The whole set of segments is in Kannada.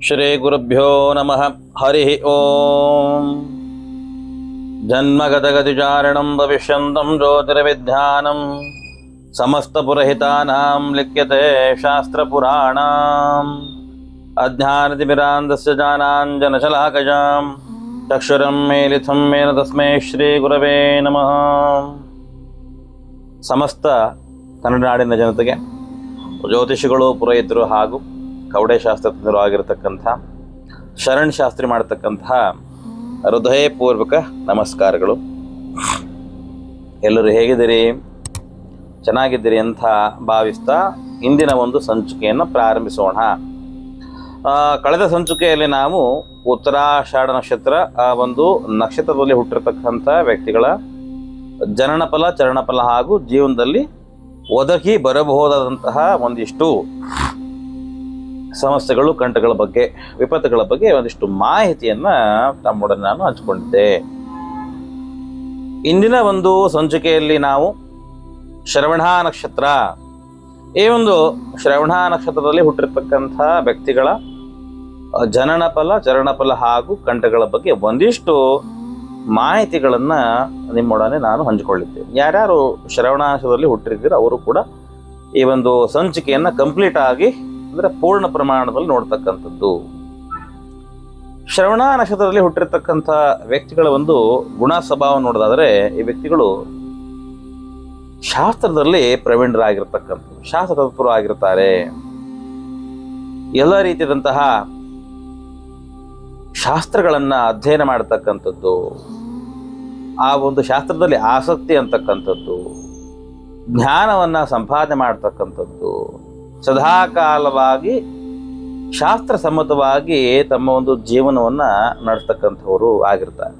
ಶ್ರೀ ಗುರುಭ್ಯೋ ನಮಃ. ಹರಿ ಓಂ. ಜನ್ಮಗತಗತಿಚಾರಣಂ ಭವಿಷ್ಯಂತಂ ಜ್ಯೋತಿರ್ವಿದ್ಯಾನಂ ಸಮಸ್ತಪುರಹಿತಾನಾಂ ಲಿಖ್ಯತೆ ಶಾಸ್ತ್ರಪುರಾಣಾಂ. ಅಜ್ಞಾನತಿಮಿರಾಂಧಸ್ಯ ಜ್ಞಾನಾಂಜನಶಲಾಕಜಾಂ ಚಕ್ಷುರಂ ಮೇಲಿಥಂ ಮೇನ ತಸ್ಮೈ ಶ್ರೀ ಗುರವೇ ನಮಃ. ಸಮಸ್ತ ಕನ್ನಡ ನಾಡಿನ ಜನತೆಗೆ ಜ್ಯೋತಿಷಿಗಳು, ಪುರೋಹಿತರು ಹಾಗೂ ಕವಡೆಶಾಸ್ತ್ರಜ್ಞರು ಆಗಿರತಕ್ಕಂಥ ಶರಣ್ ಶಾಸ್ತ್ರಿ ಮಾಡತಕ್ಕಂತಹ ಹೃದಯಪೂರ್ವಕ ನಮಸ್ಕಾರಗಳು. ಎಲ್ಲರೂ ಹೇಗಿದ್ದೀರಿ? ಚೆನ್ನಾಗಿದ್ದೀರಿ ಅಂತ ಭಾವಿಸ್ತಾ ಇಂದಿನ ಒಂದು ಸಂಚಿಕೆಯನ್ನು ಪ್ರಾರಂಭಿಸೋಣ. ಕಳೆದ ಸಂಚಿಕೆಯಲ್ಲಿ ನಾವು ಉತ್ತರಾಷಾಢ ನಕ್ಷತ್ರ, ಆ ಒಂದು ನಕ್ಷತ್ರದಲ್ಲಿ ಹುಟ್ಟಿರ್ತಕ್ಕಂಥ ವ್ಯಕ್ತಿಗಳ ಜನನಫಲ, ಚರಣಫಲ ಹಾಗೂ ಜೀವನದಲ್ಲಿ ಒದಗಿ ಬರಬಹುದಾದಂತಹ ಒಂದಿಷ್ಟು ಸಮಸ್ಯೆಗಳು, ಕಂಟಗಳ ಬಗ್ಗೆ, ವಿಪತ್ತುಗಳ ಬಗ್ಗೆ ಒಂದಿಷ್ಟು ಮಾಹಿತಿಯನ್ನು ತಮ್ಮೊಡನೆ ನಾನು ಹಂಚಿಕೊಂಡಿದ್ದೆ. ಇಂದಿನ ಒಂದು ಸಂಚಿಕೆಯಲ್ಲಿ ನಾವು ಶ್ರವಣ ನಕ್ಷತ್ರ, ಈ ಒಂದು ಶ್ರವಣ ನಕ್ಷತ್ರದಲ್ಲಿ ಹುಟ್ಟಿರ್ತಕ್ಕಂಥ ವ್ಯಕ್ತಿಗಳ ಜನನಫಲ, ಚರಣಫಲ ಹಾಗೂ ಕಂಟಗಳ ಬಗ್ಗೆ ಒಂದಿಷ್ಟು ಮಾಹಿತಿಗಳನ್ನು ನಿಮ್ಮೊಡನೆ ನಾನು ಹಂಚಿಕೊಳ್ಳಿದ್ದೆ. ಯಾರ್ಯಾರು ಶ್ರವಣ ನಕ್ಷತ್ರದಲ್ಲಿ ಹುಟ್ಟಿರ್ತೀರೋ ಅವರು ಕೂಡ ಈ ಒಂದು ಸಂಚಿಕೆಯನ್ನು ಕಂಪ್ಲೀಟ್ ಆಗಿ, ಅಂದರೆ ಪೂರ್ಣ ಪ್ರಮಾಣದಲ್ಲಿ ನೋಡ್ತಕ್ಕಂಥದ್ದು. ಶ್ರವಣ ನಕ್ಷತ್ರದಲ್ಲಿ ಹುಟ್ಟಿರ್ತಕ್ಕಂಥ ವ್ಯಕ್ತಿಗಳ ಒಂದು ಗುಣ ಸ್ವಭಾವ ನೋಡೋದಾದರೆ, ಈ ವ್ಯಕ್ತಿಗಳು ಶಾಸ್ತ್ರದಲ್ಲಿ ಪ್ರವೀಣರಾಗಿರ್ತಕ್ಕಂಥದ್ದು, ಶಾಸ್ತ್ರ ತತ್ಪರು ಆಗಿರ್ತಾರೆ. ಎಲ್ಲ ರೀತಿಯಾದಂತಹ ಶಾಸ್ತ್ರಗಳನ್ನು ಅಧ್ಯಯನ ಮಾಡತಕ್ಕಂಥದ್ದು, ಆ ಒಂದು ಶಾಸ್ತ್ರದಲ್ಲಿ ಆಸಕ್ತಿ ಅಂತಕ್ಕಂಥದ್ದು, ಜ್ಞಾನವನ್ನು ಸಂಪಾದನೆ ಮಾಡ್ತಕ್ಕಂಥದ್ದು, ಸದಾಕಾಲವಾಗಿ ಶಾಸ್ತ್ರ ಸಮ್ಮತವಾಗಿ ತಮ್ಮ ಒಂದು ಜೀವನವನ್ನು ನಡೆಸ್ತಕ್ಕಂಥವರು ಆಗಿರ್ತಾರೆ.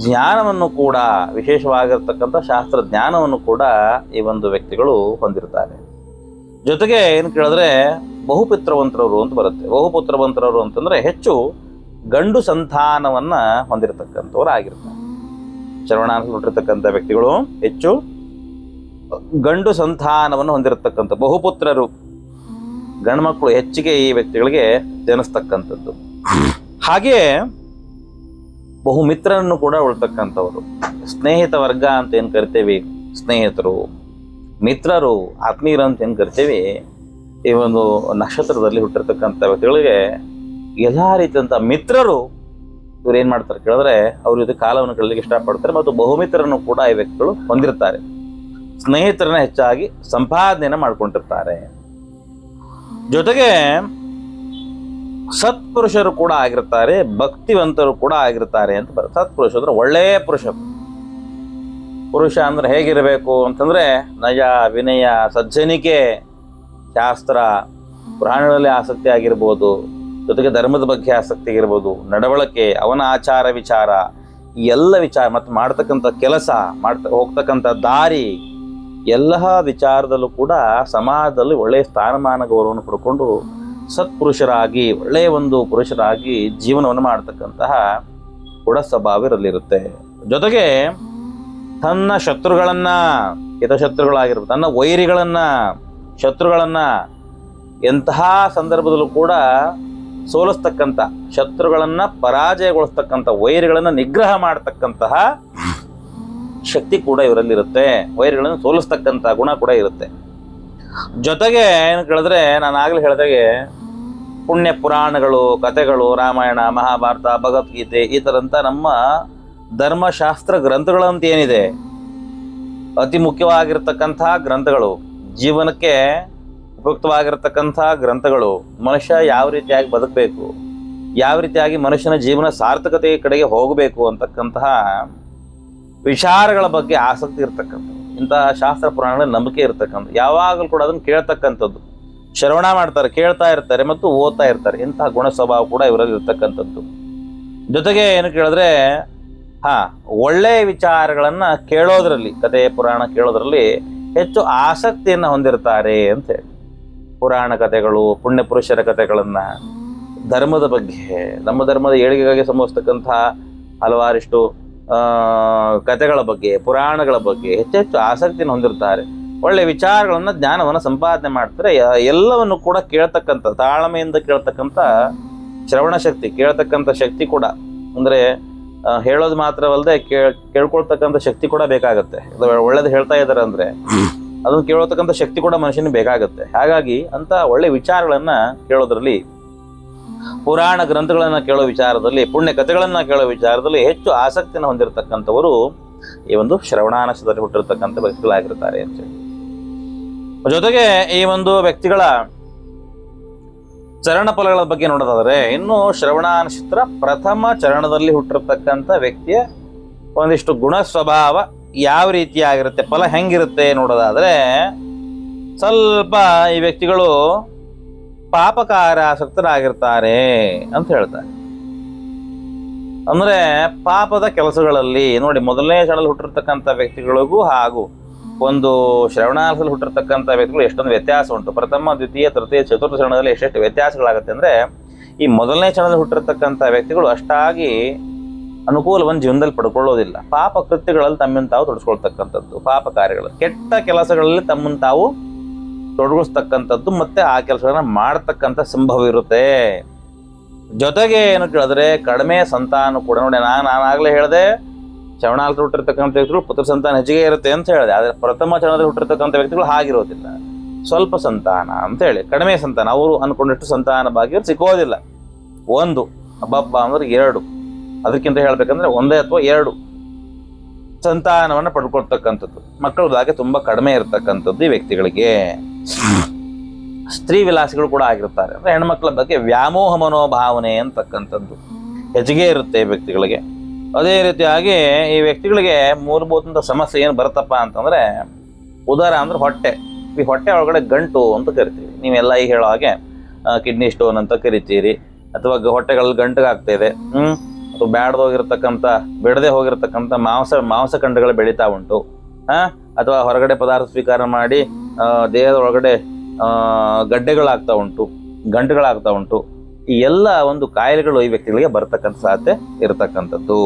ಜ್ಞಾನವನ್ನು ಕೂಡ, ವಿಶೇಷವಾಗಿರ್ತಕ್ಕಂಥ ಶಾಸ್ತ್ರ ಜ್ಞಾನವನ್ನು ಕೂಡ ಈ ಒಂದು ವ್ಯಕ್ತಿಗಳು ಹೊಂದಿರ್ತಾರೆ. ಜೊತೆಗೆ ಏನು ಕೇಳಿದ್ರೆ ಬಹುಪುತ್ರವಂತರವರು ಅಂತ ಬರುತ್ತೆ. ಬಹುಪುತ್ರವಂತರವರು ಅಂತಂದರೆ ಹೆಚ್ಚು ಗಂಡು ಸಂತಾನವನ್ನು ಹೊಂದಿರತಕ್ಕಂಥವ್ರು ಆಗಿರ್ತಾರೆ. ಶ್ರವಣಾಂಶ ಹುಟ್ಟಿರ್ತಕ್ಕಂಥ ವ್ಯಕ್ತಿಗಳು ಹೆಚ್ಚು ಗಂಡು ಸಂತಾನವನ್ನು ಹೊಂದಿರತಕ್ಕಂಥ ಬಹುಪುತ್ರರು, ಗಂಡು ಮಕ್ಕಳು ಹೆಚ್ಚಿಗೆ ಈ ವ್ಯಕ್ತಿಗಳಿಗೆ ಜನಿಸ್ತಕ್ಕಂಥದ್ದು. ಹಾಗೆಯೇ ಬಹುಮಿತ್ರರನ್ನು ಕೂಡ ಉಳ್ತಕ್ಕಂಥವರು. ಸ್ನೇಹಿತ ವರ್ಗ ಅಂತ ಏನು ಕರಿತೇವೆ, ಸ್ನೇಹಿತರು, ಮಿತ್ರರು, ಆತ್ಮೀಯರು ಅಂತ ಏನು ಕರಿತೇವೆ, ಈ ಒಂದು ನಕ್ಷತ್ರದಲ್ಲಿ ಹುಟ್ಟಿರ್ತಕ್ಕಂಥ ವ್ಯಕ್ತಿಗಳಿಗೆ ಎಲ್ಲ ರೀತಿಯಂಥ ಮಿತ್ರರು ಇವ್ರು ಏನು ಮಾಡ್ತಾರೆ ಕೇಳಿದ್ರೆ ಅವ್ರ ಜೊತೆ ಕಾಲವನ್ನು ಕಳಲಿಕ್ಕೆ ಇಷ್ಟಪಡ್ತಾರೆ. ಮತ್ತು ಬಹುಮಿತ್ರರನ್ನು ಕೂಡ ಈ ವ್ಯಕ್ತಿಗಳು ಹೊಂದಿರ್ತಾರೆ. ಸ್ನೇಹಿತರನ್ನ ಹೆಚ್ಚಾಗಿ ಸಂಪಾದನೆಯನ್ನು ಮಾಡ್ಕೊಂಡಿರ್ತಾರೆ. ಜೊತೆಗೆ ಸತ್ಪುರುಷರು ಕೂಡ ಆಗಿರ್ತಾರೆ, ಭಕ್ತಿವಂತರು ಕೂಡ ಆಗಿರ್ತಾರೆ ಅಂತ ಬರುತ್ತೆ. ಸತ್ಪುರುಷ ಅಂದ್ರೆ ಒಳ್ಳೆಯ ಪುರುಷ. ಪುರುಷ ಅಂದ್ರೆ ಹೇಗಿರಬೇಕು ಅಂತಂದ್ರೆ ನಯ, ವಿನಯ, ಸಜ್ಜನಿಕೆ, ಶಾಸ್ತ್ರ ಪುರಾಣಗಳಲ್ಲಿ ಆಸಕ್ತಿ ಆಗಿರ್ಬೋದು, ಜೊತೆಗೆ ಧರ್ಮದ ಬಗ್ಗೆ ಆಸಕ್ತಿ ಆಗಿರ್ಬೋದು, ನಡವಳಿಕೆ, ಅವನ ಆಚಾರ ವಿಚಾರ, ಈ ಎಲ್ಲ ವಿಚಾರ ಮತ್ತು ಮಾಡ್ತಕ್ಕಂಥ ಕೆಲಸ, ಹೋಗ್ತಕ್ಕಂಥ ದಾರಿ, ಎಲ್ಲ ವಿಚಾರದಲ್ಲೂ ಕೂಡ ಸಮಾಜದಲ್ಲಿ ಒಳ್ಳೆಯ ಸ್ಥಾನಮಾನ ಗೌರವವನ್ನು ಪಡ್ಕೊಂಡು ಸತ್ಪುರುಷರಾಗಿ, ಒಳ್ಳೆಯ ಒಂದು ಪುರುಷರಾಗಿ ಜೀವನವನ್ನು ಮಾಡ್ತಕ್ಕಂತಹ ಗುಣ ಸ್ವಭಾವ ಇರಲಿರುತ್ತೆ. ಜೊತೆಗೆ ತನ್ನ ಶತ್ರುಗಳನ್ನ, ಹಿತಶತ್ರುಗಳಾಗಿರ್ಬೋದು, ತನ್ನ ವೈರಿಗಳನ್ನ, ಶತ್ರುಗಳನ್ನ ಎಂತಹ ಸಂದರ್ಭದಲ್ಲೂ ಕೂಡ ಸೋಲಿಸ್ತಕ್ಕಂಥ, ಶತ್ರುಗಳನ್ನ ಪರಾಜಯಗೊಳಿಸ್ತಕ್ಕಂಥ, ವೈರಿಗಳನ್ನ ನಿಗ್ರಹ ಮಾಡತಕ್ಕಂತಹ ಶಕ್ತಿ ಕೂಡ ಇವರಲ್ಲಿರುತ್ತೆ. ವೈರಿಗಳನ್ನು ಸೋಲಿಸ್ತಕ್ಕಂಥ ಗುಣ ಕೂಡ ಇರುತ್ತೆ. ಜೊತೆಗೆ ಏನು ಕೇಳಿದ್ರೆ, ನಾನು ಆಗಲೇ ಹೇಳಿದಾಗೆ ಪುಣ್ಯ ಪುರಾಣಗಳು, ಕಥೆಗಳು, ರಾಮಾಯಣ, ಮಹಾಭಾರತ, ಭಗವದ್ಗೀತೆ, ಈ ಥರಂಥ ನಮ್ಮ ಧರ್ಮಶಾಸ್ತ್ರ ಗ್ರಂಥಗಳಂತ ಏನಿದೆ, ಅತಿ ಮುಖ್ಯವಾಗಿರ್ತಕ್ಕಂಥ ಗ್ರಂಥಗಳು, ಜೀವನಕ್ಕೆ ಉಪಯುಕ್ತವಾಗಿರ್ತಕ್ಕಂಥ ಗ್ರಂಥಗಳು, ಮನುಷ್ಯ ಯಾವ ರೀತಿಯಾಗಿ ಬದುಕಬೇಕು, ಯಾವ ರೀತಿಯಾಗಿ ಮನುಷ್ಯನ ಜೀವನ ಸಾರ್ಥಕತೆಯ ಕಡೆಗೆ ಹೋಗಬೇಕು ಅಂತಕ್ಕಂತಹ ವಿಚಾರಗಳ ಬಗ್ಗೆ ಆಸಕ್ತಿ ಇರ್ತಕ್ಕಂಥದ್ದು, ಇಂತಹ ಶಾಸ್ತ್ರ ಪುರಾಣಗಳ ನಂಬಿಕೆ ಇರ್ತಕ್ಕಂಥ, ಯಾವಾಗಲೂ ಕೂಡ ಅದನ್ನು ಕೇಳ್ತಕ್ಕಂಥದ್ದು, ಶ್ರವಣ ಮಾಡ್ತಾರೆ, ಕೇಳ್ತಾ ಇರ್ತಾರೆ ಮತ್ತು ಓದ್ತಾ ಇರ್ತಾರೆ. ಇಂತಹ ಗುಣ ಸ್ವಭಾವ ಕೂಡ ಇವರಲ್ಲಿ ಇರ್ತಕ್ಕಂಥದ್ದು. ಜೊತೆಗೆ ಏನು ಕೇಳಿದ್ರೆ ಒಳ್ಳೆಯ ವಿಚಾರಗಳನ್ನು ಕೇಳೋದ್ರಲ್ಲಿ, ಕಥೆ ಪುರಾಣ ಕೇಳೋದ್ರಲ್ಲಿ ಹೆಚ್ಚು ಆಸಕ್ತಿಯನ್ನು ಹೊಂದಿರ್ತಾರೆ ಅಂತ ಹೇಳಿ. ಪುರಾಣ ಕಥೆಗಳು, ಪುಣ್ಯ ಪುರುಷರ ಕಥೆಗಳನ್ನು, ಧರ್ಮದ ಬಗ್ಗೆ, ನಮ್ಮ ಧರ್ಮದ ಏಳಿಗೆಗಾಗಿ ಸಂಭವಿಸ್ತಕ್ಕಂಥ ಹಲವಾರಿಷ್ಟು ಕಥೆಗಳ ಬಗ್ಗೆ, ಪುರಾಣಗಳ ಬಗ್ಗೆ ಹೆಚ್ಚೆಚ್ಚು ಆಸಕ್ತಿಯನ್ನು ಹೊಂದಿರ್ತಾರೆ. ಒಳ್ಳೆ ವಿಚಾರಗಳನ್ನ ಜ್ಞಾನವನ್ನು ಸಂಪಾದನೆ ಮಾಡ್ತಾರೆ. ಎಲ್ಲವನ್ನು ಕೂಡ ಕೇಳ್ತಕ್ಕಂಥ, ತಾಳ್ಮೆಯಿಂದ ಕೇಳ್ತಕ್ಕಂಥ ಶ್ರವಣ ಶಕ್ತಿ, ಕೇಳ್ತಕ್ಕಂಥ ಶಕ್ತಿ ಕೂಡ, ಅಂದರೆ ಹೇಳೋದು ಮಾತ್ರವಲ್ಲದೆ ಕೇಳ್ಕೊಳ್ತಕ್ಕಂಥ ಶಕ್ತಿ ಕೂಡ ಬೇಕಾಗುತ್ತೆ. ಒಳ್ಳೇದು ಹೇಳ್ತಾ ಇದ್ದಾರೆ ಅಂದರೆ ಅದನ್ನು ಕೇಳತಕ್ಕಂಥ ಶಕ್ತಿ ಕೂಡ ಮನುಷ್ಯನಿಗೆ ಬೇಕಾಗುತ್ತೆ. ಹಾಗಾಗಿ ಅಂತ ಒಳ್ಳೆ ವಿಚಾರಗಳನ್ನ ಕೇಳೋದ್ರಲ್ಲಿ, ಪುರಾಣ ಗ್ರಂಥಗಳನ್ನ ಕೇಳೋ ವಿಚಾರದಲ್ಲಿ, ಪುಣ್ಯ ಕಥೆಗಳನ್ನ ಕೇಳೋ ವಿಚಾರದಲ್ಲಿ ಹೆಚ್ಚು ಆಸಕ್ತಿಯನ್ನು ಹೊಂದಿರತಕ್ಕಂಥವರು ಈ ಒಂದು ಶ್ರವಣಾನಶದಲ್ಲಿ ಹುಟ್ಟಿರ್ತಕ್ಕಂಥ ವ್ಯಕ್ತಿಗಳಾಗಿರ್ತಾರೆ ಅಂತೇಳಿ. ಜೊತೆಗೆ ಈ ಒಂದು ವ್ಯಕ್ತಿಗಳ ಚರಣ ಫಲಗಳ ಬಗ್ಗೆ ನೋಡೋದಾದ್ರೆ, ಇನ್ನು ಶ್ರವಣಾನಕ್ಷತ್ರ ಪ್ರಥಮ ಚರಣದಲ್ಲಿ ಹುಟ್ಟಿರ್ತಕ್ಕಂಥ ವ್ಯಕ್ತಿಯ ಒಂದಿಷ್ಟು ಗುಣ ಸ್ವಭಾವ ಯಾವ ರೀತಿಯಾಗಿರುತ್ತೆ, ಫಲ ಹೆಂಗಿರುತ್ತೆ ನೋಡೋದಾದ್ರೆ, ಸ್ವಲ್ಪ ಈ ವ್ಯಕ್ತಿಗಳು ಪಾಪಕಾರ್ಯಾಸಕ್ತರಾಗಿರ್ತಾರೆ ಅಂತ ಹೇಳ್ತಾರೆ. ಅಂದ್ರೆ ಪಾಪದ ಕೆಲಸಗಳಲ್ಲಿ ನೋಡಿ, ಮೊದಲನೇ ಚರಣದಲ್ಲಿ ಹುಟ್ಟಿರ್ತಕ್ಕಂಥ ವ್ಯಕ್ತಿಗಳಿಗೂ ಹಾಗೂ ಒಂದು ಶ್ರವಣಾನದಲ್ಲಿ ಹುಟ್ಟಿರ್ತಕ್ಕಂಥ ವ್ಯಕ್ತಿಗಳು ಎಷ್ಟೊಂದು ವ್ಯತ್ಯಾಸ ಉಂಟು. ಪ್ರಥಮ, ದ್ವಿತೀಯ, ತೃತೀಯ, ಚತುರ್ಥ ಚರಣದಲ್ಲಿ ಎಷ್ಟೆಷ್ಟು ವ್ಯತ್ಯಾಸಗಳಾಗುತ್ತೆ ಅಂದ್ರೆ, ಈ ಮೊದಲನೇ ಚರಣದಲ್ಲಿ ಹುಟ್ಟಿರ್ತಕ್ಕಂಥ ವ್ಯಕ್ತಿಗಳು ಅಷ್ಟಾಗಿ ಅನುಕೂಲವನ್ನು ಜೀವನದಲ್ಲಿ ಪಡ್ಕೊಳ್ಳೋದಿಲ್ಲ. ಪಾಪ ಕೃತ್ಯಗಳಲ್ಲಿ ತಮ್ಮನ್ನು ತಾವು ತೊಡಗಿಸ್ಕೊಳ್ತಕ್ಕಂಥದ್ದು, ಪಾಪ ಕಾರ್ಯಗಳು, ಕೆಟ್ಟ ಕೆಲಸಗಳಲ್ಲಿ ತಮ್ಮನ್ನು ತಾವು ತೊಡಗಿಸ್ತಕ್ಕಂಥದ್ದು, ಮತ್ತೆ ಆ ಕೆಲಸಗಳನ್ನ ಮಾಡ್ತಕ್ಕಂಥ ಸಂಭವ ಇರುತ್ತೆ. ಜೊತೆಗೆ ಏನು ಕೇಳಿದ್ರೆ, ಕಡಿಮೆ ಸಂತಾನ ಕೂಡ ನೋಡಿ, ನಾನಾಗಲೇ ಹೇಳಿದೆ ಶ್ರವಣಾನದಲ್ಲಿ ಹುಟ್ಟಿರ್ತಕ್ಕಂಥ ವ್ಯಕ್ತಿಗಳು ಪುತ್ರ ಸಂತಾನ ಹೆಚ್ಚಿಗೆ ಇರುತ್ತೆ ಅಂತ ಹೇಳಿದೆ. ಆದರೆ ಪ್ರಥಮ ಚರಣದಲ್ಲಿ ಹುಟ್ಟಿರ್ತಕ್ಕಂಥ ವ್ಯಕ್ತಿಗಳು ಹಾಗಿರೋದಿಲ್ಲ, ಸ್ವಲ್ಪ ಸಂತಾನ ಅಂತ ಹೇಳಿ, ಕಡಿಮೆ ಸಂತಾನ, ಅವರು ಅನ್ಕೊಂಡಷ್ಟು ಸಂತಾನ ಭಾಗ್ಯ ಸಿಕ್ಕೋದಿಲ್ಲ. ಒಂದು ಹಬ್ಬ ಅಂದ್ರೆ 2, ಅದಕ್ಕಿಂತ ಹೇಳ್ಬೇಕಂದ್ರೆ 1 ಅಥವಾ 2 ಸಂತಾನವನ್ನು ಪಡ್ಕೊಳ್ತಕ್ಕಂಥದ್ದು, ಮಕ್ಕಳ ಭಾಗ್ಯ ತುಂಬಾ ಕಡಿಮೆ ಇರತಕ್ಕಂಥದ್ದು ಈ ವ್ಯಕ್ತಿಗಳಿಗೆ. ಸ್ತ್ರೀ ವಿಲಾಸಿಗಳು ಕೂಡ ಆಗಿರ್ತಾರೆ. ಅಂದ್ರೆ ಹೆಣ್ಮಕ್ಳ ಬಗ್ಗೆ ವ್ಯಾಮೋಹ ಮನೋಭಾವನೆ ಅಂತಕ್ಕಂಥದ್ದು ಹೆಚ್ಚಿಗೆ ಇರುತ್ತೆ ಈ ವ್ಯಕ್ತಿಗಳಿಗೆ. ಅದೇ ರೀತಿಯಾಗಿ ಈ ವ್ಯಕ್ತಿಗಳಿಗೆ ಮೂಲಭೂತ ಸಮಸ್ಯೆ ಏನು ಬರುತ್ತಪ್ಪ ಅಂತಂದ್ರೆ, ಉದರ ಅಂದ್ರೆ ಹೊಟ್ಟೆ. ಈ ಹೊಟ್ಟೆ ಒಳಗಡೆ ಗಂಟು ಅಂತ ಕರಿತೀವಿ. ನೀವೆಲ್ಲ ಈಗ ಹೇಳೋ ಹಾಗೆ ಕಿಡ್ನಿ ಸ್ಟೋನ್ ಅಂತ ಕರಿತೀರಿ, ಅಥವಾ ಹೊಟ್ಟೆಗಳಲ್ಲಿ ಗಂಟುಗಾಗ್ತಾ ಇದೆ, ಅಥವಾ ಬಿಡದೆ ಹೋಗಿರ್ತಕ್ಕಂಥ ಮಾಂಸಖಂಡಗಳು ಬೆಳೀತಾ ಉಂಟು, ಅಥವಾ ಹೊರಗಡೆ ಪದಾರ್ಥ ಸ್ವೀಕಾರ ಮಾಡಿ ದೇಹದ ಒಳಗಡೆ ಗಡ್ಡೆಗಳಾಗ್ತಾ ಉಂಟು, ಗಂಟುಗಳಾಗ್ತಾ ಉಂಟು. ಈ ಎಲ್ಲ ಒಂದು ಕಾಯಿಲೆಗಳು ಈ ವ್ಯಕ್ತಿಗಳಿಗೆ ಬರ್ತಕ್ಕಂಥ ಸಾಧ್ಯತೆ ಇರತಕ್ಕಂಥದ್ದು.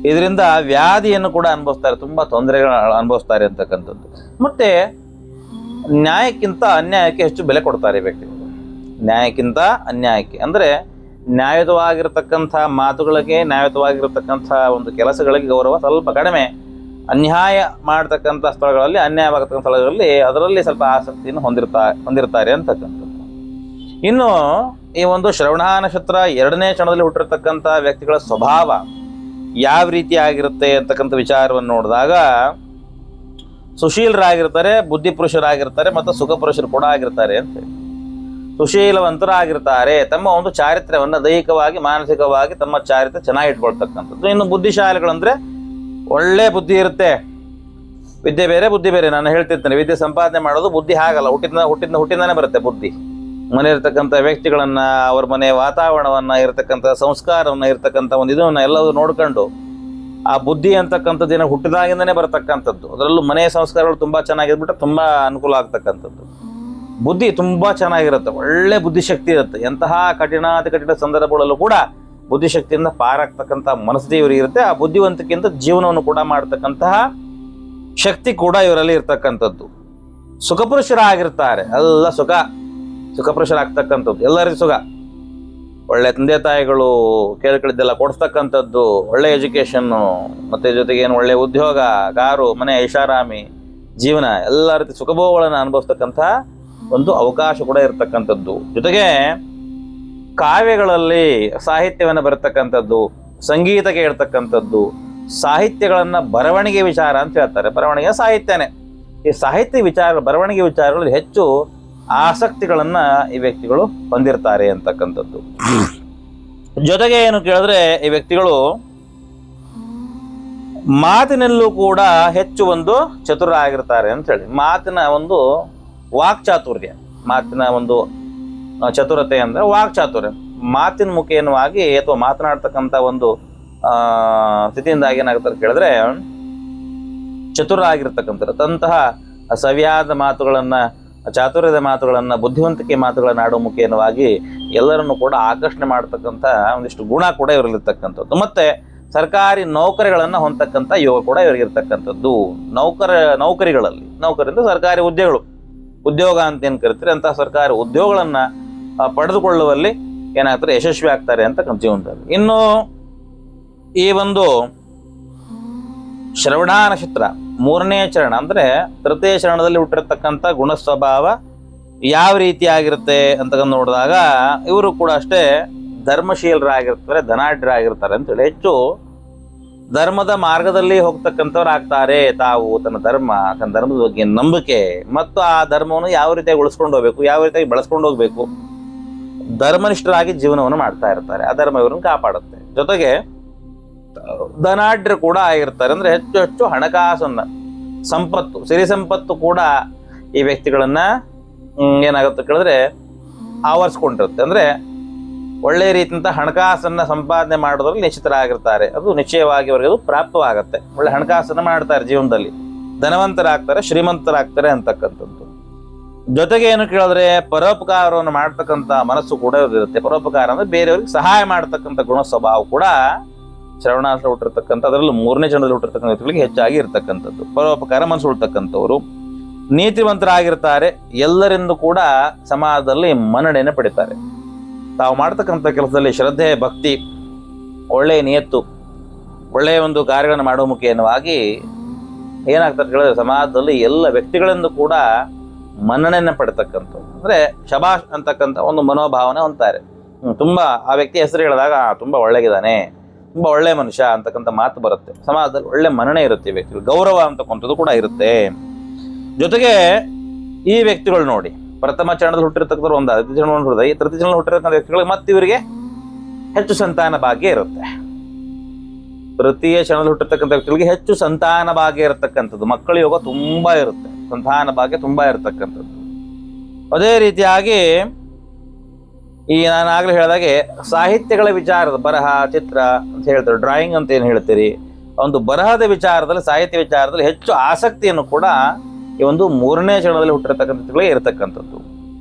ಇದರಿಂದ ವ್ಯಾಧಿಯನ್ನು ಕೂಡ ಅನುಭವಿಸ್ತಾರೆ, ತುಂಬಾ ತೊಂದರೆಗಳು ಅನುಭವಿಸ್ತಾರೆ ಅಂತಕ್ಕಂಥದ್ದು. ಮತ್ತೆ ನ್ಯಾಯಕ್ಕಿಂತ ಅನ್ಯಾಯಕ್ಕೆ ಹೆಚ್ಚು ಬೆಲೆ ಕೊಡ್ತಾರೆ ಈ ವ್ಯಕ್ತಿಗಳು. ನ್ಯಾಯಕ್ಕಿಂತ ಅನ್ಯಾಯಕ್ಕೆ ಅಂದ್ರೆ, ನ್ಯಾಯಯುತವಾಗಿರ್ತಕ್ಕಂಥ ಮಾತುಗಳಿಗೆ, ನ್ಯಾಯಯುತವಾಗಿರ್ತಕ್ಕಂಥ ಒಂದು ಕೆಲಸಗಳಿಗೆ ಗೌರವ ಸ್ವಲ್ಪ ಕಡಿಮೆ, ಅನ್ಯಾಯ ಮಾಡತಕ್ಕಂಥ ಸ್ಥಳಗಳಲ್ಲಿ, ಅನ್ಯಾಯವಾಗತಕ್ಕಂಥ ಸ್ಥಳಗಳಲ್ಲಿ ಅದರಲ್ಲಿ ಸ್ವಲ್ಪ ಆಸಕ್ತಿಯನ್ನು ಹೊಂದಿರ್ತಾರೆ ಅಂತಕ್ಕಂಥದ್ದು. ಇನ್ನು ಈ ಒಂದು ಶ್ರವಣಾನಕ್ಷತ್ರ 2ನೇ ಚರಣದಲ್ಲಿ ಹುಟ್ಟಿರ್ತಕ್ಕಂಥ ವ್ಯಕ್ತಿಗಳ ಸ್ವಭಾವ ಯಾವ ರೀತಿ ಆಗಿರುತ್ತೆ ಅಂತಕ್ಕಂಥ ವಿಚಾರವನ್ನು ನೋಡಿದಾಗ, ಸುಶೀಲರಾಗಿರ್ತಾರೆ, ಬುದ್ಧಿಪುರುಷರಾಗಿರ್ತಾರೆ, ಮತ್ತು ಸುಖಪುರುಷರು ಕೂಡ ಆಗಿರ್ತಾರೆ ಅಂತ. ಸುಶೀಲವಂತರಾಗಿರ್ತಾರೆ, ತಮ್ಮ ಒಂದು ಚಾರಿತ್ರ್ಯವನ್ನು ದೈಹಿಕವಾಗಿ, ಮಾನಸಿಕವಾಗಿ ತಮ್ಮ ಚಾರಿತ್ರ್ಯ ಚೆನ್ನಾಗಿ ಇಟ್ಕೊಳ್ತಕ್ಕಂಥದ್ದು. ಇನ್ನು ಬುದ್ಧಿಶಾಲಿಗಳಂದ್ರೆ ಒಳ್ಳೆ ಬುದ್ಧಿ ಇರುತ್ತೆ, ವಿದ್ಯೆ ಬೇರೆ ಬುದ್ಧಿ ಬೇರೆ. ನಾನು ಹೇಳ್ತಿರ್ತೇನೆ, ವಿದ್ಯೆ ಸಂಪಾದನೆ ಮಾಡೋದು ಬುದ್ಧಿ ಹಾಗಲ್ಲ, ಹುಟ್ಟಿಂದಾನೆ ಬರುತ್ತೆ ಬುದ್ಧಿ. ಮನೆ ಇರ್ತಕ್ಕಂಥ ವ್ಯಕ್ತಿಗಳನ್ನ, ಅವ್ರ ಮನೆ ವಾತಾವರಣವನ್ನ, ಇರತಕ್ಕಂಥ ಸಂಸ್ಕಾರವನ್ನ, ಇರ್ತಕ್ಕಂಥ ಒಂದು ಇದನ್ನ ಎಲ್ಲವೂ ನೋಡ್ಕೊಂಡು ಆ ಬುದ್ಧಿ ಅಂತಕ್ಕಂಥದ್ದು ಹುಟ್ಟಿದಾಗಿಂದನೇ ಬರತಕ್ಕಂಥದ್ದು. ಅದರಲ್ಲೂ ಮನೆ ಸಂಸ್ಕಾರಗಳು ತುಂಬಾ ಚೆನ್ನಾಗಿರ್ಬಿಟ್ರೆ ತುಂಬಾ ಅನುಕೂಲ ಆಗ್ತಕ್ಕಂಥದ್ದು. ಬುದ್ಧಿ ತುಂಬಾ ಚೆನ್ನಾಗಿರುತ್ತೆ, ಒಳ್ಳೆ ಬುದ್ಧಿಶಕ್ತಿ ಇರುತ್ತೆ. ಎಂತಹ ಕಠಿಣಾತಿ ಕಠಿಣ ಸಂದರ್ಭಗಳಲ್ಲೂ ಕೂಡ ಬುದ್ಧಿಶಕ್ತಿಯಿಂದ ಪಾರಾಗ್ತಕ್ಕಂಥ ಮನಸ್ಥಿತಿ ಇವರಿಗೆ ಇರುತ್ತೆ. ಆ ಬುದ್ಧಿವಂತಿಕೆಯಿಂದ ಜೀವನವನ್ನು ಕೂಡ ಮಾಡತಕ್ಕಂತಹ ಶಕ್ತಿ ಕೂಡ ಇವರಲ್ಲಿ ಇರ್ತಕ್ಕಂಥದ್ದು. ಸುಖಪುರುಷರಾಗಿರ್ತಾರೆ, ಎಲ್ಲ ಸುಖಪುರುಷರಾಗ್ತಕ್ಕಂಥದ್ದು, ಎಲ್ಲರಿಗೂ ಸುಖ. ಒಳ್ಳೆ ತಂದೆ ತಾಯಿಗಳು ಕೇಳ್ಕೊಳ್ಳಿದ್ದೆಲ್ಲ ಕೊಡಿಸ್ತಕ್ಕಂಥದ್ದು, ಒಳ್ಳೆ ಎಜುಕೇಶನ್ನು, ಮತ್ತೆ ಜೊತೆಗೆ ಏನು ಒಳ್ಳೆ ಉದ್ಯೋಗ, ಕಾರು, ಮನೆ, ಐಷಾರಾಮಿ ಜೀವನ, ಎಲ್ಲ ರೀತಿ ಸುಖಭೋಗಗಳನ್ನು ಅನುಭವಿಸ್ತಕ್ಕಂಥ ಒಂದು ಅವಕಾಶ ಕೂಡ ಇರತಕ್ಕಂಥದ್ದು. ಜೊತೆಗೆ ಕಾವ್ಯಗಳಲ್ಲಿ ಸಾಹಿತ್ಯವನ್ನು ಬರತಕ್ಕಂಥದ್ದು, ಸಂಗೀತ ಕೇಳ್ತಕ್ಕಂಥದ್ದು, ಸಾಹಿತ್ಯಗಳನ್ನ ಬರವಣಿಗೆ ವಿಚಾರ ಅಂತ ಹೇಳ್ತಾರೆ. ಬರವಣಿಗೆ ಸಾಹಿತ್ಯನೇ. ಈ ಸಾಹಿತ್ಯ ವಿಚಾರ, ಬರವಣಿಗೆ ವಿಚಾರಗಳಲ್ಲಿ ಹೆಚ್ಚು ಆಸಕ್ತಿಗಳನ್ನ ಈ ವ್ಯಕ್ತಿಗಳು ಹೊಂದಿರ್ತಾರೆ ಅಂತಕ್ಕಂಥದ್ದು. ಜೊತೆಗೆ ಏನು ಕೇಳಿದ್ರೆ, ಈ ವ್ಯಕ್ತಿಗಳು ಮಾತಿನಲ್ಲೂ ಕೂಡ ಹೆಚ್ಚು ಒಂದು ಚತುರರಾಗಿರ್ತಾರೆ ಅಂತ ಹೇಳಿ. ಮಾತಿನ ಒಂದು ವಾಕ್ಚಾತುರ್ಯ, ಮಾತಿನ ಒಂದು ಚತುರತೆ ಅಂದ್ರೆ ವಾಕ್ಚಾತುರ್ಯ. ಮಾತಿನ ಮುಖೇನವಾಗಿ ಅಥವಾ ಮಾತನಾಡ್ತಕ್ಕಂಥ ಒಂದು ಸ್ಥಿತಿಯಿಂದಾಗಿ ಏನಾಗ್ತಾರೆ ಕೇಳಿದ್ರೆ, ಚತುರರಾಗಿರ್ತಕ್ಕಂಥದ್ದು. ಅಂತಹ ಸವಿಯಾದ ಮಾತುಗಳನ್ನ, ಚಾತುರ್ಯದ ಮಾತುಗಳನ್ನ, ಬುದ್ಧಿವಂತಿಕೆ ಮಾತುಗಳನ್ನ ಆಡೋ ಮುಖೇನವಾಗಿ ಎಲ್ಲರನ್ನು ಕೂಡ ಆಕರ್ಷಣೆ ಮಾಡ್ತಕ್ಕಂಥ ಒಂದಿಷ್ಟು ಗುಣ ಕೂಡ ಇವರಲ್ಲಿರ್ತಕ್ಕಂಥದ್ದು. ಮತ್ತೆ ಸರ್ಕಾರಿ ನೌಕರಿಗಳನ್ನು ಹೊಂದತಕ್ಕಂಥ ಯೋಗ ಕೂಡ ಇವರಿಗಿರ್ತಕ್ಕಂಥದ್ದು. ನೌಕರಿಂದ ಸರ್ಕಾರಿ ಉದ್ಯೋಗ ಅಂತ ಏನು ಕರಿತಾರೆ ಅಂತಹ ಸರ್ಕಾರಿ ಉದ್ಯೋಗಗಳನ್ನು ಪಡೆದುಕೊಳ್ಳುವಲ್ಲಿ ಏನಾಗ್ತಾರೆ, ಯಶಸ್ವಿ ಆಗ್ತಾರೆ ಅಂತ ಜೀವನದಲ್ಲಿ. ಇನ್ನು ಈ ಒಂದು ಶ್ರವಣ ನಕ್ಷತ್ರ 3ನೇ ಚರಣ ಅಂದ್ರೆ ತೃತೀಯ ಚರಣದಲ್ಲಿ ಹುಟ್ಟಿರ್ತಕ್ಕಂಥ ಗುಣ ಸ್ವಭಾವ ಯಾವ ರೀತಿಯಾಗಿರುತ್ತೆ ಅಂತ ನೋಡಿದಾಗ ಇವರು ಕೂಡ ಅಷ್ಟೇ ಧರ್ಮಶೀಲರಾಗಿರ್ತಾರೆ, ಧನಾಢ್ಯರಾಗಿರ್ತಾರೆ ಅಂತೇಳಿ. ಹೆಚ್ಚು ಧರ್ಮದ ಮಾರ್ಗದಲ್ಲಿ ಹೋಗ್ತಕ್ಕಂಥವ್ರು ಆಗ್ತಾರೆ. ತಾವು ತನ್ನ ಧರ್ಮದ ಬಗ್ಗೆ ನಂಬಿಕೆ ಮತ್ತು ಆ ಧರ್ಮವನ್ನು ಯಾವ ರೀತಿಯಾಗಿ ಉಳಿಸ್ಕೊಂಡು ಹೋಗ್ಬೇಕು, ಯಾವ ರೀತಿಯಾಗಿ ಬೆಳೆಸ್ಕೊಂಡು ಹೋಗ್ಬೇಕು, ಧರ್ಮನಿಷ್ಠರಾಗಿ ಜೀವನವನ್ನು ಮಾಡ್ತಾ ಇರ್ತಾರೆ. ಆ ಧರ್ಮ ಇವರನ್ನು ಕಾಪಾಡುತ್ತೆ. ಜೊತೆಗೆ ಧನಾಢ್ಯರು ಕೂಡ ಆಗಿರ್ತಾರೆ. ಅಂದ್ರೆ ಹೆಚ್ಚು ಹೆಚ್ಚು ಹಣಕಾಸನ್ನ ಸಂಪತ್ತು, ಸಿರಿ ಸಂಪತ್ತು ಕೂಡ ಈ ವ್ಯಕ್ತಿಗಳನ್ನ ಏನಾಗುತ್ತೆ ಕೇಳಿದ್ರೆ ಆವರಿಸ್ಕೊಂಡಿರುತ್ತೆ. ಅಂದ್ರೆ ಒಳ್ಳೆ ರೀತಿಯಂತ ಹಣಕಾಸನ್ನ ಸಂಪಾದನೆ ಮಾಡೋದ್ರಲ್ಲಿ ನಿಶ್ಚಿತರಾಗಿರ್ತಾರೆ. ಅದು ನಿಶ್ಚಯವಾಗಿ ಅವರಿಗೆ ಅದು ಪ್ರಾಪ್ತವಾಗತ್ತೆ. ಒಳ್ಳೆ ಹಣಕಾಸನ್ನ ಮಾಡ್ತಾರೆ, ಜೀವನದಲ್ಲಿ ಧನವಂತರಾಗ್ತಾರೆ, ಶ್ರೀಮಂತರಾಗ್ತಾರೆ ಅಂತಕ್ಕಂಥದ್ದು. ಜೊತೆಗೆ ಏನು ಕೇಳಿದ್ರೆ ಪರೋಪಕಾರವನ್ನು ಮಾಡ್ತಕ್ಕಂಥ ಮನಸ್ಸು ಕೂಡ ಇರುತ್ತೆ. ಪರೋಪಕಾರ ಅಂದ್ರೆ ಬೇರೆಯವ್ರಿಗೆ ಸಹಾಯ ಮಾಡ್ತಕ್ಕಂಥ ಗುಣ ಸ್ವಭಾವ ಕೂಡ ಶ್ರವಣಾಶ ಹುಟ್ಟಿರ್ತಕ್ಕಂಥ, ಅದರಲ್ಲೂ 3ನೇ ಚರಣದಲ್ಲಿ ಹುಟ್ಟಿರ್ತಕ್ಕಂಥ ವ್ಯಕ್ತಿಗಳಿಗೆ ಹೆಚ್ಚಾಗಿ ಇರ್ತಕ್ಕಂಥದ್ದು. ಪರೋಪಕಾರ ಮನಸ್ಸು ಹುಡ್ತಕ್ಕಂಥವ್ರು ನೀತಿವಂತರಾಗಿರ್ತಾರೆ. ಎಲ್ಲರಿಂದ ಕೂಡ ಸಮಾಜದಲ್ಲಿ ಮನ್ನಣೆಯನ್ನು ಪಡಿತಾರೆ. ತಾವು ಮಾಡ್ತಕ್ಕಂಥ ಕೆಲಸದಲ್ಲಿ ಶ್ರದ್ಧೆ, ಭಕ್ತಿ, ಒಳ್ಳೆಯ ನಿಯತ್ತು, ಒಳ್ಳೆಯ ಒಂದು ಕಾರ್ಯಗಳನ್ನು ಮಾಡುವ ಮುಖೇನವಾಗಿ ಏನಾಗ್ತಾರೆ ಕೇಳಿದ್ರೆ ಸಮಾಜದಲ್ಲಿ ಎಲ್ಲ ವ್ಯಕ್ತಿಗಳಿಂದ ಕೂಡ ಮನ್ನಣೆಯನ್ನು ಪಡ್ತಕ್ಕಂಥದ್ದು. ಅಂದ್ರೆ ಶಬಾಷ್ ಅಂತಕ್ಕಂಥ ಒಂದು ಮನೋಭಾವನೆ ಹೊಂದ್ತಾರೆ. ತುಂಬಾ ಆ ವ್ಯಕ್ತಿ ಹೆಸರು ಹೇಳಿದಾಗ ತುಂಬಾ ಒಳ್ಳೆಗಿದ್ದಾನೆ, ತುಂಬಾ ಒಳ್ಳೆ ಮನುಷ್ಯ ಅಂತಕ್ಕಂಥ ಮಾತು ಬರುತ್ತೆ. ಸಮಾಜದಲ್ಲಿ ಒಳ್ಳೆ ಮನ್ನಣೆ ಇರುತ್ತೆ. ವ್ಯಕ್ತಿಗಳು ಗೌರವ ಅಂತಕ್ಕಂಥದ್ದು ಕೂಡ ಇರುತ್ತೆ. ಜೊತೆಗೆ ಈ ವ್ಯಕ್ತಿಗಳು ನೋಡಿ ಪ್ರಥಮ ಚರಣದಲ್ಲಿ ಹುಟ್ಟಿರ್ತಕ್ಕಂಥ ಒಂದು ತೃತೀಯ ಚರಣದಲ್ಲಿ ಹುಟ್ಟಿರ್ತಕ್ಕಂಥ ವ್ಯಕ್ತಿಗಳಿಗೆ ಮತ್ತೆ ಇವರಿಗೆ ಹೆಚ್ಚು ಸಂತಾನ ಭಾಗ್ಯ ಇರುತ್ತೆ. ತೃತೀಯ ಚರಣದಲ್ಲಿ ಹುಟ್ಟಿರ್ತಕ್ಕಂಥ ವ್ಯಕ್ತಿಗಳಿಗೆ ಹೆಚ್ಚು ಸಂತಾನ ಭಾಗ್ಯ ಇರತಕ್ಕಂಥದ್ದು. ಮಕ್ಕಳ ಯೋಗ ತುಂಬಾ ಇರುತ್ತೆ, ಸಂತಾನ ಭಾಗ್ಯ ತುಂಬಾ ಇರತಕ್ಕಂಥದ್ದು. ಅದೇ ರೀತಿಯಾಗಿ ಈ ನಾನು ಆಗ್ಲೇ ಹೇಳಿದಾಗೆ ಸಾಹಿತ್ಯಗಳ ವಿಚಾರದ ಬರಹ, ಚಿತ್ರ ಅಂತ ಹೇಳ್ತಾರೆ, ಡ್ರಾಯಿಂಗ್ ಅಂತ ಏನು ಹೇಳ್ತೀರಿ, ಒಂದು ಬರಹದ ವಿಚಾರದಲ್ಲಿ, ಸಾಹಿತ್ಯ ವಿಚಾರದಲ್ಲಿ ಹೆಚ್ಚು ಆಸಕ್ತಿಯನ್ನು ಕೂಡ ಈ ಒಂದು 3ನೇ ಚರಣದಲ್ಲಿ ಹುಟ್ಟಿರ್ತಕ್ಕಂಥಗಳಿಗೆ ಇರತಕ್ಕಂಥದ್ದು.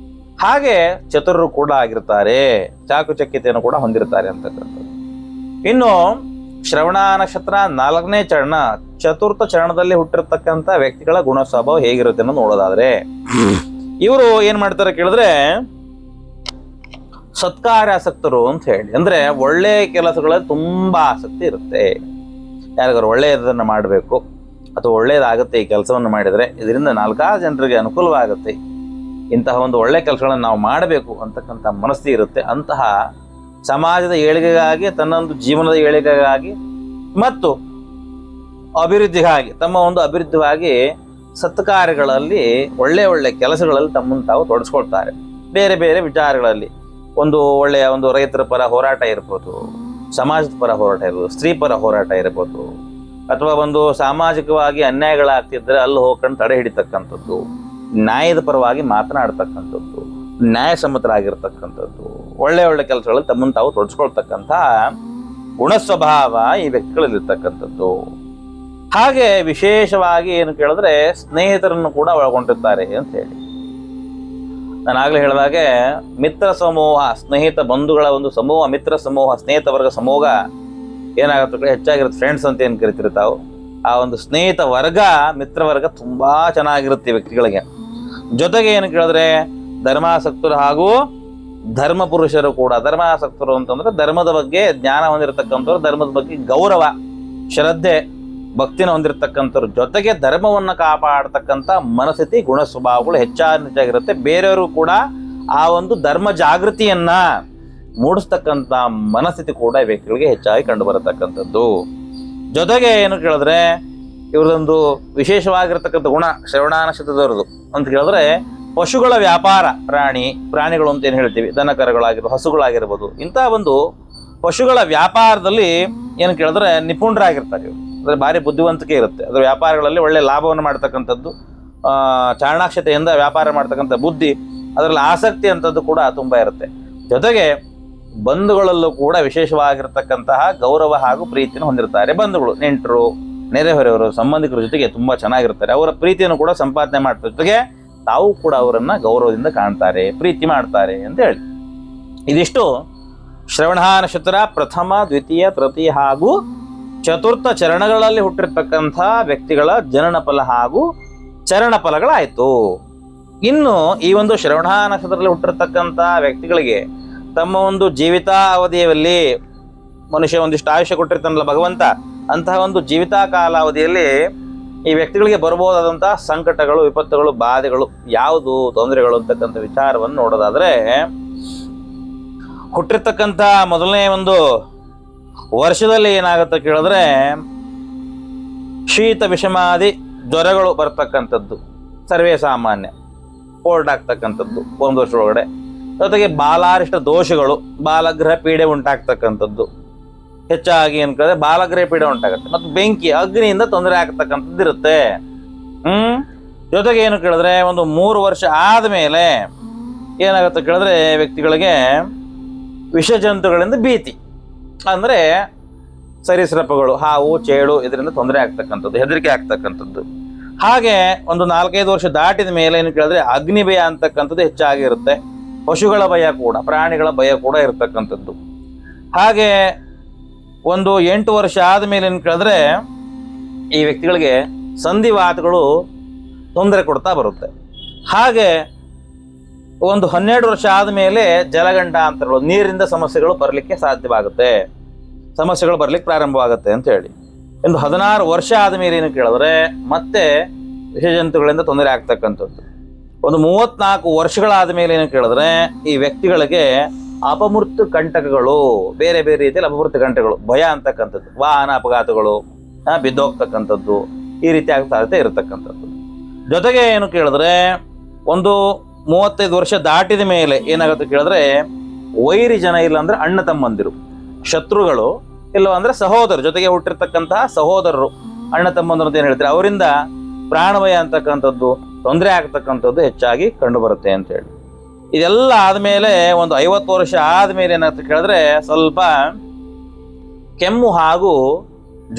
ಹಾಗೆ ಚತುರರು ಕೂಡ ಆಗಿರ್ತಾರೆ, ಚಾಕುಚಕ್ಯತೆಯನ್ನು ಕೂಡ ಹೊಂದಿರ್ತಾರೆ ಅಂತಕ್ಕಂಥದ್ದು. ಇನ್ನು ಶ್ರವಣ ನಕ್ಷತ್ರ 4ನೇ ಚರಣ, ಚತುರ್ಥ ಚರಣದಲ್ಲಿ ಹುಟ್ಟಿರ್ತಕ್ಕಂಥ ವ್ಯಕ್ತಿಗಳ ಗುಣ ಸ್ವಭಾವ ಹೇಗಿರುತ್ತೆ ಅನ್ನೋ ನೋಡೋದಾದ್ರೆ ಇವರು ಏನ್ ಮಾಡ್ತಾರೆ ಕೇಳಿದ್ರೆ ಸತ್ಕಾರ್ಯಾಸಕ್ತರು ಅಂತ ಹೇಳಿ. ಅಂದ್ರೆ ಒಳ್ಳೆ ಕೆಲಸಗಳಲ್ಲಿ ತುಂಬಾ ಆಸಕ್ತಿ ಇರುತ್ತೆ. ಯಾರಿಗಾರು ಒಳ್ಳೆಯದನ್ನ ಮಾಡಬೇಕು ಅಥವಾ ಒಳ್ಳೇದಾಗುತ್ತೆ, ಈ ಕೆಲಸವನ್ನು ಮಾಡಿದರೆ ಇದರಿಂದ 4 ಜನರಿಗೆ ಅನುಕೂಲವಾಗುತ್ತೆ, ಇಂತಹ ಒಂದು ಒಳ್ಳೆ ಕೆಲಸಗಳನ್ನು ನಾವು ಮಾಡಬೇಕು ಅಂತಕ್ಕಂಥ ಮನಸ್ಥಿತಿ ಇರುತ್ತೆ. ಅಂತಹ ಸಮಾಜದ ಏಳಿಗೆಗಾಗಿ, ತನ್ನೊಂದು ಜೀವನದ ಏಳಿಗೆಗಾಗಿ ಮತ್ತು ಅಭಿವೃದ್ಧಿಗಾಗಿ, ತಮ್ಮ ಒಂದು ಅಭಿವೃದ್ಧಿಗಾಗಿ ಸತ್ಕಾರ್ಯಗಳಲ್ಲಿ, ಒಳ್ಳೆ ಕೆಲಸಗಳಲ್ಲಿ ತಮ್ಮನ್ನು ತಾವು ತೊಡಸ್ಕೊಳ್ತಾರೆ. ಬೇರೆ ಬೇರೆ ವಿಚಾರಗಳಲ್ಲಿ ಒಂದು ಒಳ್ಳೆಯ ಒಂದು ರೈತರ ಪರ ಹೋರಾಟ ಇರ್ಬೋದು, ಸಮಾಜದ ಪರ ಹೋರಾಟ ಇರ್ಬೋದು, ಸ್ತ್ರೀ ಪರ ಹೋರಾಟ ಇರ್ಬೋದು, ಅಥವಾ ಒಂದು ಸಾಮಾಜಿಕವಾಗಿ ಅನ್ಯಾಯಗಳಾಗ್ತಿದ್ರೆ ಅಲ್ಲಿ ಹೋಗ್ಕೊಂಡು ತಡೆ ಹಿಡಿತಕ್ಕಂಥದ್ದು, ನ್ಯಾಯದ ಪರವಾಗಿ ಮಾತನಾಡ್ತಕ್ಕಂಥದ್ದು, ನ್ಯಾಯಸಮ್ಮತರಾಗಿರ್ತಕ್ಕಂಥದ್ದು, ಒಳ್ಳೆ ಕೆಲಸಗಳಲ್ಲಿ ತಮ್ಮನ್ನು ತಾವು ತೊಡಸ್ಕೊಳ್ತಕ್ಕಂಥ ಗುಣ ಸ್ವಭಾವ ಈ ವ್ಯಕ್ತಿಗಳಲ್ಲಿರ್ತಕ್ಕಂಥದ್ದು. ಹಾಗೆ ವಿಶೇಷವಾಗಿ ಏನು ಕೇಳಿದ್ರೆ ಸ್ನೇಹಿತರನ್ನು ಕೂಡ ಒಳಗೊಂಡಿರ್ತಾರೆ ಅಂತ ಹೇಳಿ. ನಾನು ಆಗ್ಲೇ ಹೇಳಿದಾಗೆ ಮಿತ್ರ ಸಮೂಹ, ಸ್ನೇಹಿತ ಬಂಧುಗಳ ಒಂದು ಸಮೂಹ, ಮಿತ್ರ ಸಮೂಹ, ಸ್ನೇಹಿತ ವರ್ಗ ಸಮೂಹ ಏನಾಗುತ್ತೆ ಹೆಚ್ಚಾಗಿರುತ್ತೆ. ಫ್ರೆಂಡ್ಸ್ ಅಂತ ಏನು ಕರಿತಿರ್ತಾವೆ, ಆ ಒಂದು ಸ್ನೇಹಿತ ವರ್ಗ, ಮಿತ್ರ ವರ್ಗ ತುಂಬಾ ಚೆನ್ನಾಗಿರುತ್ತೆ ವ್ಯಕ್ತಿಗಳಿಗೆ. ಜೊತೆಗೆ ಏನು ಕೇಳಿದ್ರೆ ಧರ್ಮಾಸಕ್ತರು ಹಾಗೂ ಧರ್ಮ ಪುರುಷರು ಕೂಡ. ಧರ್ಮಾಸಕ್ತರು ಅಂತಂದ್ರೆ ಧರ್ಮದ ಬಗ್ಗೆ ಜ್ಞಾನ ಹೊಂದಿರತಕ್ಕಂಥವ್ರು, ಧರ್ಮದ ಬಗ್ಗೆ ಗೌರವ, ಶ್ರದ್ಧೆ, ಭಕ್ತಿನ ಹೊಂದಿರತಕ್ಕಂಥವ್ರು, ಜೊತೆಗೆ ಧರ್ಮವನ್ನು ಕಾಪಾಡತಕ್ಕಂಥ ಮನಸ್ಥಿತಿ, ಗುಣ ಸ್ವಭಾವಗಳು ಹೆಚ್ಚಾಗಿರುತ್ತೆ. ಬೇರೆಯವರು ಕೂಡ ಆ ಒಂದು ಧರ್ಮ ಜಾಗೃತಿಯನ್ನ ಮೂಡಿಸ್ತಕ್ಕಂಥ ಮನಸ್ಥಿತಿ ಕೂಡ ಈ ವ್ಯಕ್ತಿಗಳಿಗೆ ಹೆಚ್ಚಾಗಿ ಕಂಡು ಬರತಕ್ಕಂಥದ್ದು. ಜೊತೆಗೆ ಏನು ಕೇಳಿದ್ರೆ ಇವ್ರದೊಂದು ವಿಶೇಷವಾಗಿರ್ತಕ್ಕಂಥ ಗುಣ ಶ್ರವಣ ನಕ್ಷತ್ರದವ್ರದ್ದು ಅಂತ ಕೇಳಿದ್ರೆ ಪಶುಗಳ ವ್ಯಾಪಾರ, ಪ್ರಾಣಿಗಳು ಅಂತ ಏನು ಹೇಳ್ತೀವಿ, ದನಕರಗಳಾಗಿರ್ಬೋದು, ಹಸುಗಳಾಗಿರ್ಬೋದು, ಇಂಥ ಒಂದು ಪಶುಗಳ ವ್ಯಾಪಾರದಲ್ಲಿ ಏನು ಕೇಳಿದ್ರೆ ನಿಪುಣರಾಗಿರ್ತಾರೆ ಇವರು. ಅಂದರೆ ಭಾರಿ ಬುದ್ಧಿವಂತಿಕೆ ಇರುತ್ತೆ. ಅದರ ವ್ಯಾಪಾರಗಳಲ್ಲಿ ಒಳ್ಳೆ ಲಾಭವನ್ನು ಮಾಡ್ತಕ್ಕಂಥದ್ದು, ಚಾಣಾಕ್ಷತೆಯಿಂದ ವ್ಯಾಪಾರ ಮಾಡ್ತಕ್ಕಂಥ ಬುದ್ಧಿ, ಅದರಲ್ಲಿ ಆಸಕ್ತಿ ಅಂತದ್ದು ಕೂಡ ತುಂಬ ಇರುತ್ತೆ. ಜೊತೆಗೆ ಬಂಧುಗಳಲ್ಲೂ ಕೂಡ ವಿಶೇಷವಾಗಿರ್ತಕ್ಕಂತಹ ಗೌರವ ಹಾಗೂ ಪ್ರೀತಿಯನ್ನು ಹೊಂದಿರ್ತಾರೆ. ಬಂಧುಗಳು, ನೆಂಟರು, ನೆರೆಹೊರೆಯವರು, ಸಂಬಂಧಿಕರ ಜೊತೆಗೆ ತುಂಬ ಚೆನ್ನಾಗಿರ್ತಾರೆ. ಅವರ ಪ್ರೀತಿಯನ್ನು ಕೂಡ ಸಂಪಾದನೆ ಮಾಡ್ತಾರೆ. ಜೊತೆಗೆ ತಾವು ಕೂಡ ಅವರನ್ನ ಗೌರವದಿಂದ ಕಾಣ್ತಾರೆ, ಪ್ರೀತಿ ಮಾಡ್ತಾರೆ ಅಂತ ಹೇಳಿ. ಇದಿಷ್ಟು ಶ್ರವಣ ನಕ್ಷತ್ರ ಪ್ರಥಮ, ದ್ವಿತೀಯ, ತೃತೀಯ ಹಾಗೂ ಚತುರ್ಥ ಚರಣಗಳಲ್ಲಿ ಹುಟ್ಟಿರ್ತಕ್ಕಂಥ ವ್ಯಕ್ತಿಗಳ ಜನನ ಫಲ ಹಾಗೂ ಚರಣ ಫಲಗಳಾಯಿತು. ಇನ್ನು ಈ ಒಂದು ಶ್ರವಣ ನಕ್ಷತ್ರದಲ್ಲಿ ಹುಟ್ಟಿರ್ತಕ್ಕಂಥ ವ್ಯಕ್ತಿಗಳಿಗೆ ತಮ್ಮ ಒಂದು ಜೀವಿತಾವಧಿಯಲ್ಲಿ ಮನುಷ್ಯ ಒಂದಿಷ್ಟು ಆಯುಷ್ಯ ಕೊಟ್ಟಿರ್ತಾನಲ್ಲ ಭಗವಂತ, ಅಂತಹ ಒಂದು ಜೀವಿತ ಕಾಲಾವಧಿಯಲ್ಲಿ ಈ ವ್ಯಕ್ತಿಗಳಿಗೆ ಬರಬಹುದಾದಂತಹ ಸಂಕಟಗಳು, ವಿಪತ್ತುಗಳು, ಬಾಧೆಗಳು, ಯಾವುದು ತೊಂದರೆಗಳು ಅಂತಕ್ಕಂಥ ವಿಚಾರವನ್ನು ನೋಡೋದಾದ್ರೆ, ಹುಟ್ಟಿರ್ತಕ್ಕಂಥ ಮೊದಲನೇ ಒಂದು ವರ್ಷದಲ್ಲಿ ಏನಾಗುತ್ತೆ ಕೇಳಿದ್ರೆ ಶೀತ ವಿಷಮಾದಿ ಜ್ವರಗಳು ಬರ್ತಕ್ಕಂಥದ್ದು ಸರ್ವೇ ಸಾಮಾನ್ಯ, ಕೋಲ್ಡ್ ಆಗ್ತಕ್ಕಂಥದ್ದು ಒಂದು ವರ್ಷ ಒಳಗಡೆ. ಜೊತೆಗೆ ಬಾಲಾರಿಷ್ಟ ದೋಷಗಳು, ಬಾಲಗ್ರಹ ಪೀಡೆ ಉಂಟಾಗ್ತಕ್ಕಂಥದ್ದು ಹೆಚ್ಚಾಗಿ ಏನು ಕೇಳಿದ್ರೆ ಬಾಲಗ್ರಹ ಪೀಡೆ ಉಂಟಾಗುತ್ತೆ. ಮತ್ತು ಬೆಂಕಿ, ಅಗ್ನಿಯಿಂದ ತೊಂದರೆ ಆಗ್ತಕ್ಕಂಥದ್ದು ಇರುತ್ತೆ. ಜೊತೆಗೆ ಏನು ಕೇಳಿದ್ರೆ ಒಂದು 3 ವರ್ಷ ಆದಮೇಲೆ ಏನಾಗುತ್ತೆ ಕೇಳಿದ್ರೆ ವ್ಯಕ್ತಿಗಳಿಗೆ ವಿಷ ಜಂತುಗಳಿಂದ ಭೀತಿ, ಅಂದರೆ ಸರೀಸೃಪಗಳು, ಹಾವು, ಚೇಳು ಇದರಿಂದ ತೊಂದರೆ ಆಗ್ತಕ್ಕಂಥದ್ದು, ಹೆದರಿಕೆ ಆಗ್ತಕ್ಕಂಥದ್ದು. ಹಾಗೆ ಒಂದು 4-5 ವರ್ಷ ದಾಟಿದ ಮೇಲೆ ಏನು ಕೇಳಿದ್ರೆ ಅಗ್ನಿ ಭಯ ಅಂತಕ್ಕಂಥದ್ದು ಹೆಚ್ಚಾಗಿರುತ್ತೆ. ಪಶುಗಳ ಭಯ ಕೂಡ, ಪ್ರಾಣಿಗಳ ಭಯ ಕೂಡ ಇರತಕ್ಕಂಥದ್ದು. ಹಾಗೆ ಒಂದು 8 ವರ್ಷ ಆದಮೇಲೆ ಏನು ಕೇಳಿದ್ರೆ ಈ ವ್ಯಕ್ತಿಗಳಿಗೆ ಸಂಧಿವಾತಗಳು ತೊಂದರೆ ಕೊಡ್ತಾ ಬರುತ್ತೆ. ಹಾಗೆ ಒಂದು 12 ವರ್ಷ ಆದಮೇಲೆ ಜಲಗಂಡಾಂತರಗಳು, ನೀರಿನಿಂದ ಸಮಸ್ಯೆಗಳು ಬರಲಿಕ್ಕೆ ಸಾಧ್ಯವಾಗುತ್ತೆ, ಸಮಸ್ಯೆಗಳು ಬರ್ಲಿಕ್ಕೆ ಪ್ರಾರಂಭವಾಗುತ್ತೆ ಅಂತ ಹೇಳಿ. ಒಂದು 16 ವರ್ಷ ಆದಮೇಲೆ ಏನು ಕೇಳಿದ್ರೆ ಮತ್ತೆ ವಿಷಜಂತುಗಳಿಂದ ತೊಂದರೆ ಆಗ್ತಕ್ಕಂಥದ್ದು. ಒಂದು 34 ವರ್ಷಗಳಾದ ಮೇಲೆ ಏನು ಕೇಳಿದ್ರೆ ಈ ವ್ಯಕ್ತಿಗಳಿಗೆ ಅಪಮೃತ್ಯು ಕಂಟಕಗಳು, ಬೇರೆ ಬೇರೆ ರೀತಿಯಲ್ಲಿ ಅಪಮೃತ್ಯು ಕಂಟಕಗಳು, ಭಯ ಅಂತಕ್ಕಂಥದ್ದು, ವಾಹನ ಅಪಘಾತಗಳು, ಬಿದ್ದೋಗ್ತಕ್ಕಂಥದ್ದು, ಈ ರೀತಿ ಸಾಧ್ಯತೆ ಇರತಕ್ಕಂಥದ್ದು. ಜೊತೆಗೆ ಏನು ಕೇಳಿದ್ರೆ ಒಂದು 35 ವರ್ಷ ದಾಟಿದ ಮೇಲೆ ಏನಾಗುತ್ತೆ ಕೇಳಿದ್ರೆ ವೈರಿ ಜನ, ಇಲ್ಲ ಅಂದ್ರೆ ಅಣ್ಣ ತಮ್ಮಂದಿರು, ಶತ್ರುಗಳು, ಇಲ್ಲ ಅಂದ್ರೆ ಸಹೋದರರು, ಜೊತೆಗೆ ಹುಟ್ಟಿರ್ತಕ್ಕಂತಹ ಸಹೋದರರು, ಅಣ್ಣ ತಮ್ಮಂದರು ಅಂತ ಏನು ಹೇಳ್ತಾರೆ, ಅವರಿಂದ ಪ್ರಾಣಭಯ ಅಂತಕ್ಕಂಥದ್ದು, ತೊಂದರೆ ಆಗ್ತಕ್ಕಂಥದ್ದು ಹೆಚ್ಚಾಗಿ ಕಂಡು ಬರುತ್ತೆ ಅಂತ ಹೇಳಿ. ಇದೆಲ್ಲ ಆದಮೇಲೆ ಒಂದು 50 ವರ್ಷ ಆದಮೇಲೆ ಏನಾಗುತ್ತೆ ಕೇಳಿದ್ರೆ ಸ್ವಲ್ಪ ಕೆಮ್ಮು ಹಾಗೂ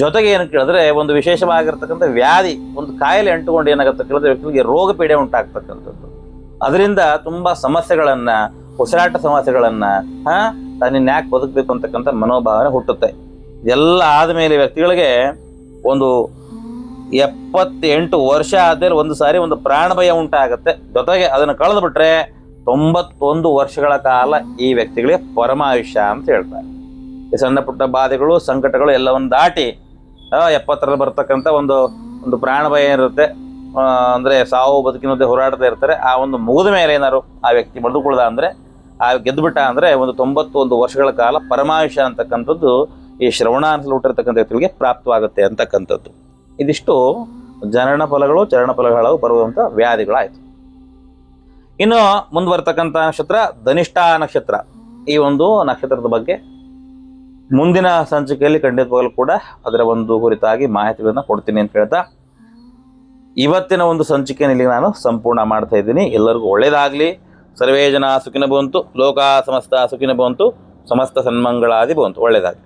ಜೊತೆಗೆ ಏನು ಕೇಳಿದ್ರೆ ಒಂದು ವಿಶೇಷವಾಗಿರ್ತಕ್ಕಂಥ ವ್ಯಾಧಿ, ಒಂದು ಕಾಯಿಲೆ ಅಂಟುಕೊಂಡು ಏನಾಗುತ್ತೆ ಕೇಳಿದ್ರೆ ವ್ಯಕ್ತಿಗೆ ರೋಗ ಪೀಡೆ ಉಂಟಾಗ್ತಕ್ಕಂಥದ್ದು. ಅದರಿಂದ ತುಂಬಾ ಸಮಸ್ಯೆಗಳನ್ನ, ಉಸಿರಾಟ ಸಮಸ್ಯೆಗಳನ್ನ, ತಾನಿನ್ ಯಾಕೆ ಬದುಕಬೇಕು ಅಂತಕ್ಕಂಥ ಮನೋಭಾವನೆ ಹುಟ್ಟುತ್ತೆ. ಇದೆಲ್ಲ ಆದಮೇಲೆ ವ್ಯಕ್ತಿಗಳಿಗೆ ಒಂದು 78 ವರ್ಷ ಆದ್ಮೇಲೆ ಒಂದು ಸಾರಿ ಒಂದು ಪ್ರಾಣಭಯ ಉಂಟಾಗತ್ತೆ. ಜೊತೆಗೆ ಅದನ್ನು ಕಳೆದು ಬಿಟ್ರೆ 91 ವರ್ಷಗಳ ಕಾಲ ಈ ವ್ಯಕ್ತಿಗಳಿಗೆ ಪರಮಾಯುಷ್ಯ ಅಂತ ಹೇಳ್ತಾರೆ. ಈ ಸಣ್ಣ ಪುಟ್ಟ ಬಾಧೆಗಳು, ಸಂಕಟಗಳು ಎಲ್ಲವನ್ನು ದಾಟಿ 70ರಲ್ಲಿ ಬರ್ತಕ್ಕಂಥ ಒಂದು ಪ್ರಾಣಭಯ ಇರುತ್ತೆ, ಅಂದ್ರೆ ಸಾವು ಬದುಕಿನದೇ ಹೋರಾಡ್ತಾ ಇರ್ತಾರೆ. ಆ ಒಂದು ಮುಗಿದ ಮೇಲೆ ಏನಾರು ಆ ವ್ಯಕ್ತಿ ಬದುಕುಳ್ದ ಅಂದ್ರೆ, ಆ ಗೆದ್ದುಬಿಟ್ಟ ಅಂದ್ರೆ ಒಂದು 91 ವರ್ಷಗಳ ಕಾಲ ಪರಮಾಯುಷ್ಯ ಅಂತಕ್ಕಂಥದ್ದು ಈ ಶ್ರವಣಾಂಶದಲ್ಲಿ ಹುಟ್ಟಿರ್ತಕ್ಕಂಥ ವ್ಯಕ್ತಿಗಳಿಗೆ ಪ್ರಾಪ್ತವಾಗುತ್ತೆ ಅಂತಕ್ಕಂಥದ್ದು. ಇದಿಷ್ಟು ಜನನ ಫಲಗಳು, ಚರಣ ಫಲಗಳು ಬರುವಂಥ ವ್ಯಾಧಿಗಳಾಯಿತು. ಇನ್ನು ಮುಂದುವರ್ತಕ್ಕಂಥ ನಕ್ಷತ್ರ ಧನಿಷ್ಠಾ ನಕ್ಷತ್ರ. ಈ ಒಂದು ನಕ್ಷತ್ರದ ಬಗ್ಗೆ ಮುಂದಿನ ಸಂಚಿಕೆಯಲ್ಲಿ ಖಂಡಿತವಾಗಲೂ ಕೂಡ ಅದರ ಒಂದು ಕುರಿತಾಗಿ ಮಾಹಿತಿಗಳನ್ನು ಕೊಡ್ತೀನಿ ಅಂತ ಹೇಳ್ತಾ ಇವತ್ತಿನ ಒಂದು ಸಂಚಿಕೆಯನ್ನು ಇಲ್ಲಿ ನಾನು ಸಂಪೂರ್ಣ ಮಾಡ್ತಾ ಇದ್ದೀನಿ. ಎಲ್ಲರಿಗೂ ಒಳ್ಳೆಯದಾಗಲಿ. ಸರ್ವೇ ಜನ ಸುಖಿನ ಭವಂತು, ಲೋಕ ಸಮಸ್ತ ಸುಖಿನ ಭವಂತು, ಸಮಸ್ತ ಸನ್ಮಂಗಳಾದಿ ಭವಂತು. ಒಳ್ಳೆಯದಾಗಲಿ.